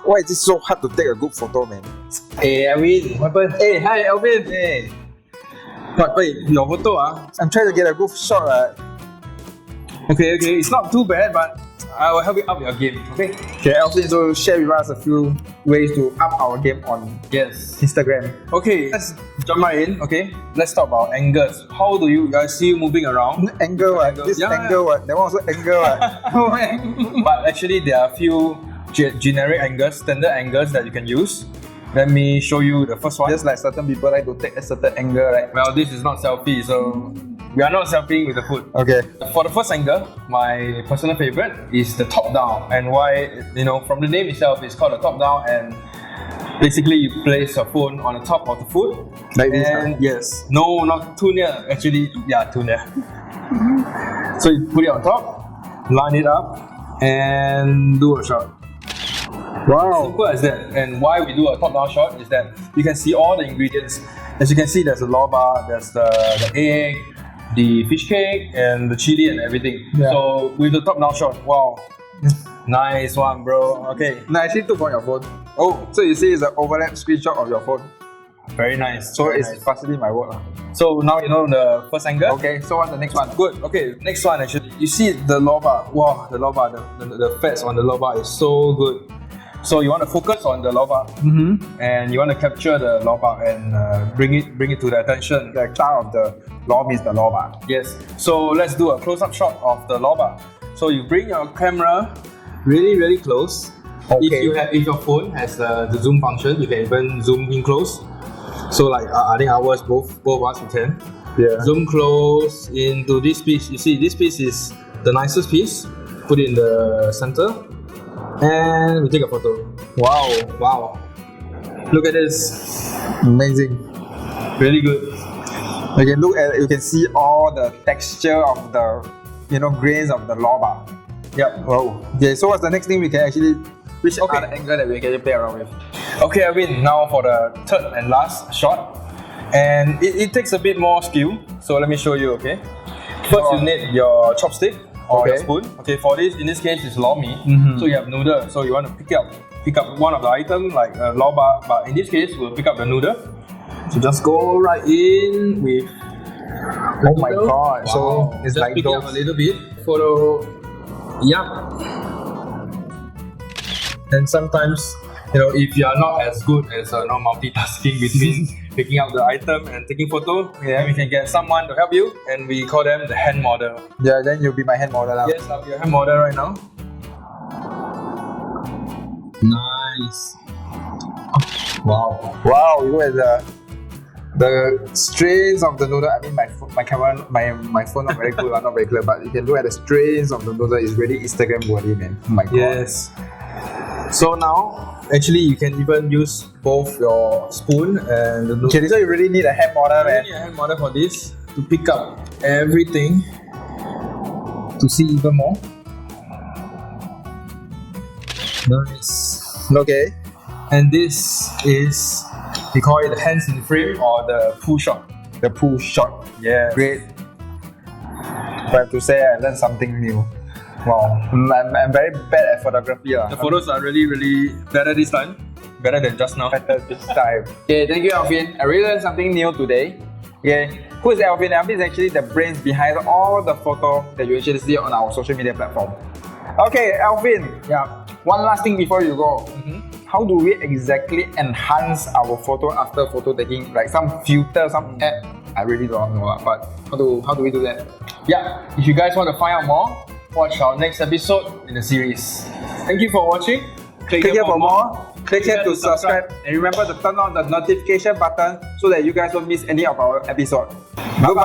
Why is it so hard to take a good photo, man? Hey, Alvin. What happened? Hey, hi, Alvin. Hey. But wait, your photo, I'm trying to get a good shot. Okay, it's not too bad, but I will help you up your game, okay? Okay, Alvin, so share with us a few ways to up our game on Instagram. Okay, let's jump right in, okay? Let's talk about angles. How do you guys see you moving around? Angle, this angle, that one also angle. But actually, there are a few generic angles, standard angles that you can use. Let me show you the first one. Just like certain people like to take a certain angle, right? Well, this is not selfie, so we are not selfieing with the food. Okay. For the first angle, my personal favorite is the top down. And why, from the name itself, it's called a top down, and basically you place your phone on the top of the food. Like this? Yes. No, not too near. Actually, yeah, too near. So you put it on top, line it up, and do a shot. Wow. Simple as that. And why we do a top-down shot is that you can see all the ingredients. As you can see, there's the lobster, there's the egg, the fish cake, and the chili and everything. Yeah. So with the top-down shot, wow. Nice one, bro. Okay. No, I actually took on your phone. Oh. So you see it's an overlap screenshot of your phone. Very nice. So it's facilitating my work. So now you know the first angle. Okay, so what's the next one? Good. Okay, next one actually. You see the lobster. Wow, the lobster, the fats on the lobster is so good. So you want to focus on the lobster, and you want to capture the lobster and bring it to the attention. The cloud of the lobster is the lobster. Yes. So let's do a close-up shot of the lobster. So you bring your camera really, really close. Okay. If your phone has the zoom function, you can even zoom in close. So like I think ours both of us we can. Yeah. Zoom close into this piece. You see, this piece is the nicest piece. Put it in the center. And we take a photo. Wow. Look at this. Amazing. Really good. You can see all the texture of the grains of the lobster. Yep. Wow. Okay, so what's the next thing we can actually which other angle that we can play around with? Okay, Arvin, now for the third and last shot. And it takes a bit more skill. So let me show you, okay? First you need your chopstick. Or your spoon. Okay, for this, in this case, it's lor mee. So you have noodle. So you want to pick up one of the items like lobster, but in this case, we'll pick up the noodle. So just go right in with. Oh my god! Wow. So it's just like pick up a little bit. Photo. Yeah. And sometimes, if you are not as good as multitasking between picking up the item and taking photo, we can get someone to help you, and we call them the hand model. Yeah, then you'll be my hand model now. Yes, I'll be your hand model right now. Nice. Wow! You look at the strains of the noodle. I mean, my camera, my phone not very good, not very clear, but you can look at the strains of the noodle. It's really Instagram worthy, man. Oh my god. Yes. So now, actually, you can even use both your spoon and the noodle. Okay, so you really need a hand model, man. You need a hand model for this to pick up everything to see even more. Nice. Okay. And this is, we call it the hands in frame or the pull shot. The pull shot. Yeah. Great. I have to say I learned something new. Wow, I'm very bad at photography. The photos are really, really better this time. Better than just now. Better this time. Okay, thank you, Alvin. I really learned something new today. Okay, who is Alvin? Alvin is actually the brains behind all the photos that you actually see on our social media platform. Okay, Alvin. Yeah. One last thing before you go. How do we exactly enhance our photo after photo taking? Like some filter, some app? I really don't know, but how do we do that? Yeah, if you guys want to find out more, watch our next episode in the series. Thank you for watching. Click here for more. Click here to subscribe. And remember to turn on the notification button so that you guys don't miss any of our episodes. Bye-bye.